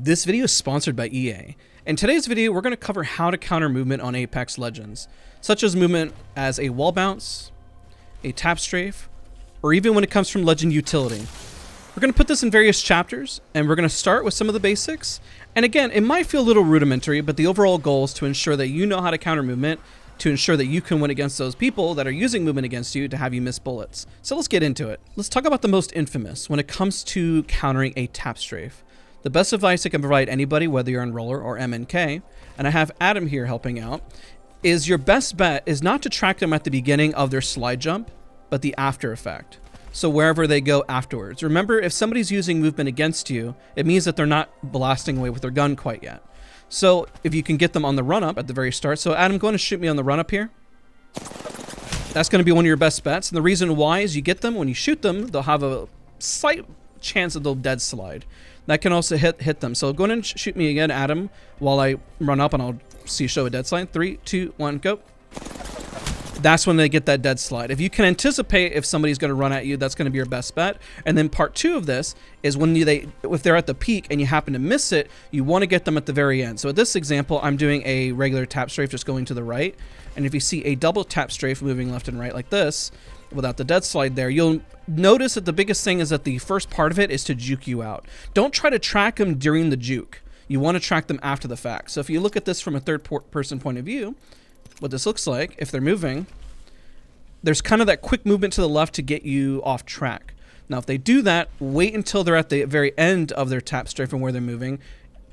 This video is sponsored by EA. In today's video, we're going to cover how to counter movement on Apex Legends, such as movement as a wall bounce, a tap strafe, or even when it comes from Legend utility. We're going to put this in various chapters, and we're going to start with some of the basics. And again, it might feel a little rudimentary, but the overall goal is to ensure that you know how to counter movement, to ensure that you can win against those people that are using movement against you to have you miss bullets. So let's get into it. Let's talk about the most infamous when it comes to countering a tap strafe. The best advice I can provide anybody, whether you're on roller or MNK, and I have Adam here helping out, is your best bet is not to track them at the beginning of their slide jump, but the after effect. So wherever they go afterwards. Remember, if somebody's using movement against you, it means that they're not blasting away with their gun quite yet. So if you can get them on the run up at the very start. So Adam, go ahead and shoot me on the run up here. That's going to be one of your best bets. And the reason why is you get them, when you shoot them, they'll have a slight chance that they'll dead slide. That can also hit them. So go ahead and shoot me again, Adam, while I run up, and I'll see you show a dead slide. 3, 2, 1, go. That's when they get that dead slide. If you can anticipate if somebody's going to run at you, that's going to be your best bet. And then part 2 of this is when if they're at the peak and you happen to miss it, you want to get them at the very end. So at this example, I'm doing a regular tap strafe just going to the right. And if you see a double tap strafe moving left and right like this, without the dead slide there, you'll notice that the biggest thing is that the first part of it is to juke you out. Don't try to track them during the juke. You want to track them after the fact. So if you look at this from a third person point of view, what this looks like, if they're moving, there's kind of that quick movement to the left to get you off track. Now, if they do that, wait until they're at the very end of their tap strafe and where they're moving.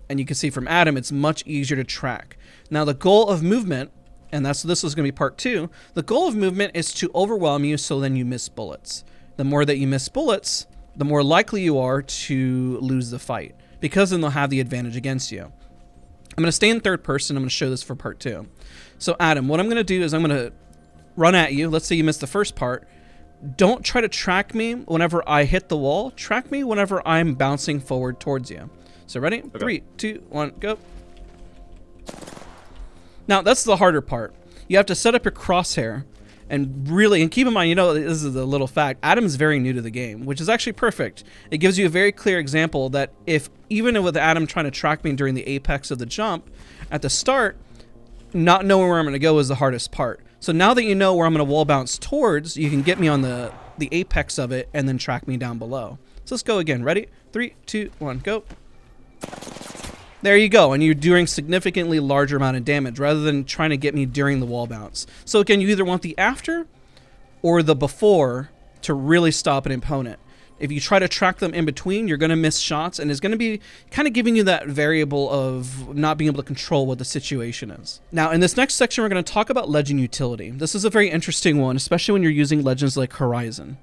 And you can see from Adam, it's much easier to track. Now, the goal of movement, and this is going to be part 2, the goal of movement is to overwhelm you so then you miss bullets. The more that you miss bullets, the more likely you are to lose the fight, because then they'll have the advantage against you. I'm going to stay in third person. I'm going to show this for part 2. So Adam, what I'm going to do is I'm going to run at you. Let's say you missed the first part. Don't try to track me whenever I hit the wall. Track me whenever I'm bouncing forward towards you. So ready? Okay. 3, 2, 1, go. Now, that's the harder part. You have to set up your crosshair and keep in mind, you know, this is a little fact. Adam is very new to the game, which is actually perfect. It gives you a very clear example that even with Adam trying to track me during the apex of the jump, at the start, not knowing where I'm going to go is the hardest part. So now that you know where I'm going to wall bounce towards, you can get me on the apex of it and then track me down below. So let's go again. Ready? 3, 2, 1, go. There you go, and you're doing significantly larger amount of damage rather than trying to get me during the wall bounce. So again, you either want the after or the before to really stop an opponent. If you try to track them in between, you're going to miss shots, and it's going to be kind of giving you that variable of not being able to control what the situation is. Now, in this next section, we're going to talk about Legend utility. This is a very interesting one, especially when you're using Legends like Horizon.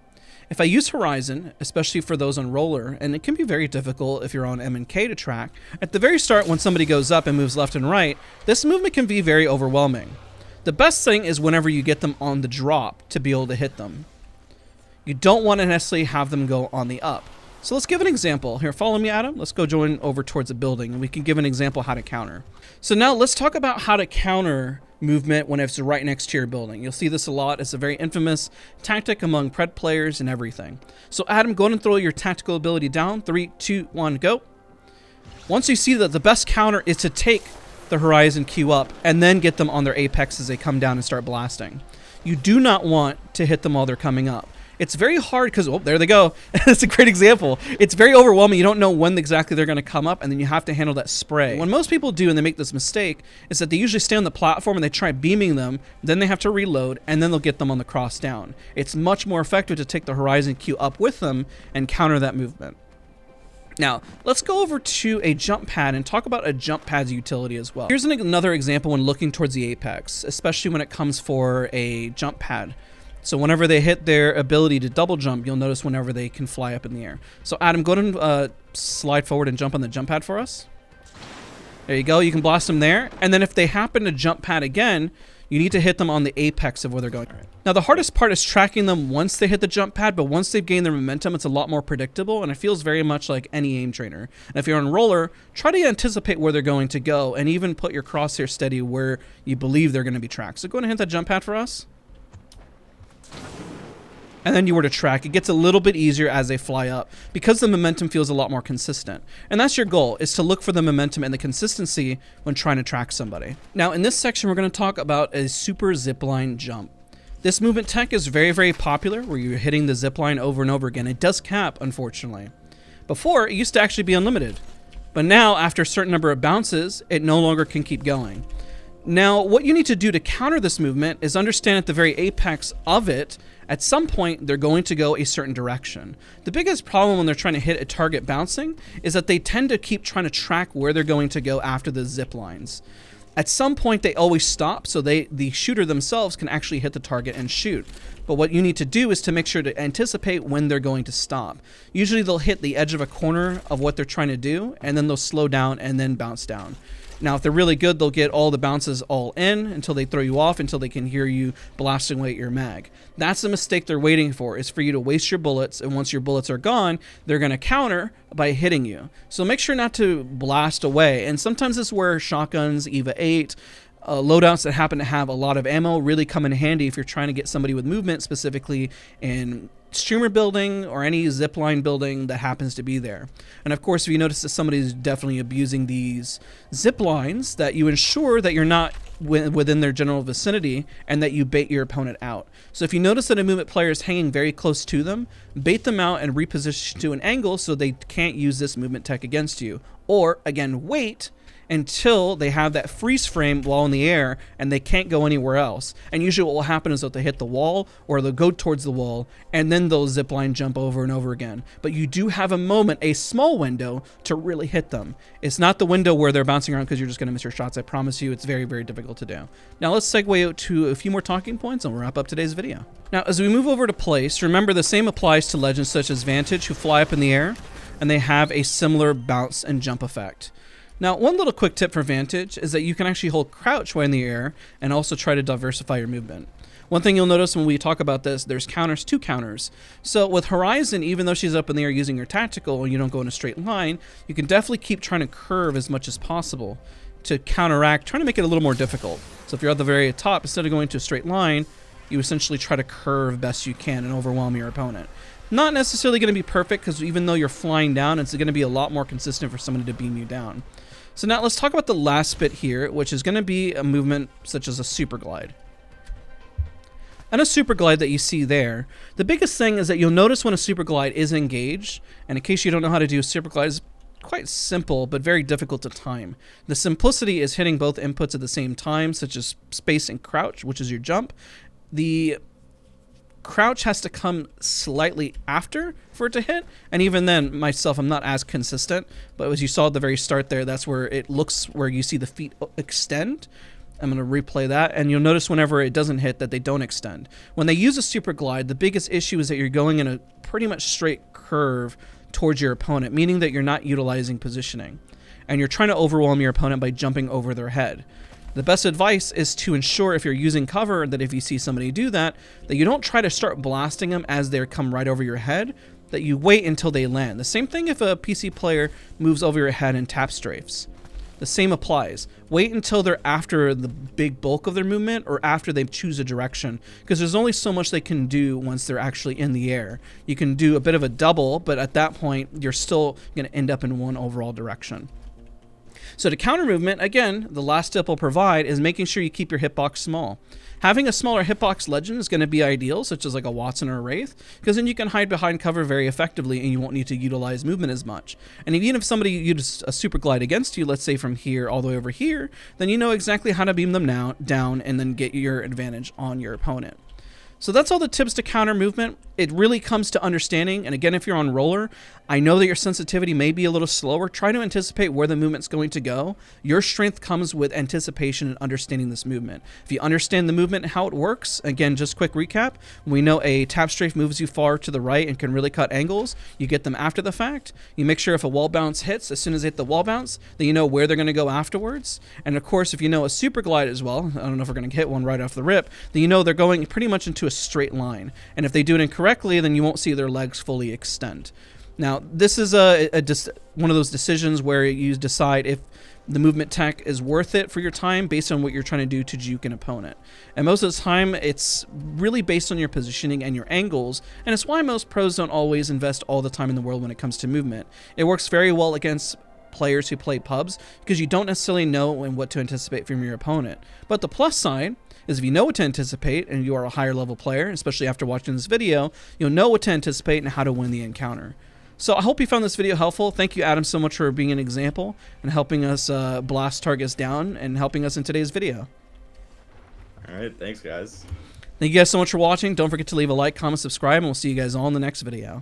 If I use Horizon, especially for those on roller, and it can be very difficult if you're on MNK to track, at the very start when somebody goes up and moves left and right, this movement can be very overwhelming. The best thing is whenever you get them on the drop to be able to hit them. You don't want to necessarily have them go on the up. So let's give an example. Here, follow me, Adam. Let's go join over towards a building, and we can give an example how to counter. So now let's talk about how to counter movement when it's right next to your building. You'll see this a lot. It's a very infamous tactic among pred players and everything. So Adam, go ahead and throw your tactical ability down. 3, 2, 1, go. Once you see that the best counter is to take the Horizon queue up and then get them on their apex as they come down and start blasting. You do not want to hit them while they're coming up. It's very hard because, oh, there they go. That's a great example. It's very overwhelming. You don't know when exactly they're going to come up, and then you have to handle that spray. What most people do, and they make this mistake, is that they usually stay on the platform and they try beaming them, then they have to reload, and then they'll get them on the cross down. It's much more effective to take the Horizon queue up with them and counter that movement. Now, let's go over to a jump pad and talk about a jump pad's utility as well. Here's another example when looking towards the apex, especially when it comes for a jump pad. So whenever they hit their ability to double jump, you'll notice whenever they can fly up in the air. So Adam, go ahead and slide forward and jump on the jump pad for us. There you go. You can blast them there. And then if they happen to jump pad again, you need to hit them on the apex of where they're going. Now, the hardest part is tracking them once they hit the jump pad, but once they've gained their momentum, it's a lot more predictable, and it feels very much like any aim trainer. And if you're on roller, try to anticipate where they're going to go and even put your crosshair steady where you believe they're going to be tracked. So go ahead and hit that jump pad for us. and then you were to track, it gets a little bit easier as they fly up because the momentum feels a lot more consistent. And that's your goal, is to look for the momentum and the consistency when trying to track somebody. Now in this section, we're going to talk about a super zipline jump. This movement tech is very, very popular where you're hitting the zipline over and over again. It does cap, unfortunately. Before, it used to actually be unlimited. But now, after a certain number of bounces, it no longer can keep going. Now, what you need to do to counter this movement is understand at the very apex of it, at some point, they're going to go a certain direction. The biggest problem when they're trying to hit a target bouncing is that they tend to keep trying to track where they're going to go after the zip lines. At some point, they always stop, so the shooter themselves can actually hit the target and shoot. But what you need to do is to make sure to anticipate when they're going to stop. Usually they'll hit the edge of a corner of what they're trying to do, and then they'll slow down and then bounce down. Now, if they're really good, they'll get all the bounces all in until they throw you off, until they can hear you blasting away at your mag. That's the mistake they're waiting for, is for you to waste your bullets, and once your bullets are gone, they're going to counter by hitting you. So make sure not to blast away. And sometimes this is where shotguns, EVA 8, loadouts that happen to have a lot of ammo really come in handy if you're trying to get somebody with movement, specifically in streamer building or any zipline building that happens to be there. And of course, if you notice that somebody's definitely abusing these zip lines, that you ensure that you're not within their general vicinity and that you bait your opponent out. So if you notice that a movement player is hanging very close to them, bait them out and reposition to an angle so they can't use this movement tech against you. Or again, wait until they have that freeze frame while in the air and they can't go anywhere else. And usually what will happen is that they hit the wall or they'll go towards the wall and then they'll zipline jump over and over again. But you do have a moment, a small window, to really hit them. It's not the window where they're bouncing around because you're just going to miss your shots. I promise you, it's very, very difficult to do. Now let's segue out to a few more talking points and we'll wrap up today's video. Now as we move over to place, remember the same applies to legends such as Vantage, who fly up in the air and they have a similar bounce and jump effect. Now, one little quick tip for Vantage is that you can actually hold crouch while in the air and also try to diversify your movement. One thing you'll notice when we talk about this, there's counters to counters. So with Horizon, even though she's up in the air using your tactical and you don't go in a straight line, you can definitely keep trying to curve as much as possible to counteract, trying to make it a little more difficult. So if you're at the very top, instead of going to a straight line, you essentially try to curve best you can and overwhelm your opponent. Not necessarily going to be perfect, because even though you're flying down, it's going to be a lot more consistent for somebody to beam you down. So now let's talk about the last bit here, which is going to be a movement such as a super glide. And a super glide that you see there, the biggest thing is that you'll notice when a super glide is engaged, and in case you don't know how to do a super glide, it's quite simple but very difficult to time. The simplicity is hitting both inputs at the same time, such as space and crouch, which is your jump. The crouch has to come slightly after for it to hit, and even then myself, I'm not as consistent, but as you saw at the very start there, that's where it looks where you see the feet extend. I'm going to replay that, and you'll notice whenever it doesn't hit that they don't extend. When they use a super glide, the biggest issue is that you're going in a pretty much straight curve towards your opponent, meaning that you're not utilizing positioning, and you're trying to overwhelm your opponent by jumping over their head. The best advice is to ensure, if you're using cover, that if you see somebody do that, that you don't try to start blasting them as they come right over your head, that you wait until they land. The same thing if a PC player moves over your head and tap strafes. The same applies. Wait until they're after the big bulk of their movement or after they choose a direction, because there's only so much they can do once they're actually in the air. You can do a bit of a double, but at that point, you're still going to end up in one overall direction. So to counter movement, again, the last tip I'll provide is making sure you keep your hitbox small. Having a smaller hitbox legend is going to be ideal, such as like a Watson or a Wraith, because then you can hide behind cover very effectively and you won't need to utilize movement as much. And even if somebody uses a super glide against you, let's say from here all the way over here, then you know exactly how to beam them down and then get your advantage on your opponent. So that's all the tips to counter movement. It really comes to understanding, and again, if you're on roller, I know that your sensitivity may be a little slower. Try to anticipate where the movement's going to go. Your strength comes with anticipation and understanding this movement. If you understand the movement and how it works, again, just quick recap, we know a tap strafe moves you far to the right and can really cut angles. You get them after the fact. You make sure if a wall bounce hits, as soon as they hit the wall bounce, then you know where they're going to go afterwards. And of course, if you know a super glide as well, I don't know if we're going to hit one right off the rip, then you know they're going pretty much into a straight line. And if they do it incorrectly, then you won't see their legs fully extend. Now, this is one of those decisions where you decide if the movement tech is worth it for your time based on what you're trying to do to juke an opponent. And most of the time, it's really based on your positioning and your angles, and it's why most pros don't always invest all the time in the world when it comes to movement. It works very well against players who play pubs because you don't necessarily know what to anticipate from your opponent. But the plus side is if you know what to anticipate and you are a higher level player, especially after watching this video, you'll know what to anticipate and how to win the encounter. So I hope you found this video helpful. Thank you, Adam, so much for being an example and helping us blast targets down and helping us in today's video. All right, thanks, guys. Thank you guys so much for watching. Don't forget to leave a like, comment, subscribe, and we'll see you guys all in the next video.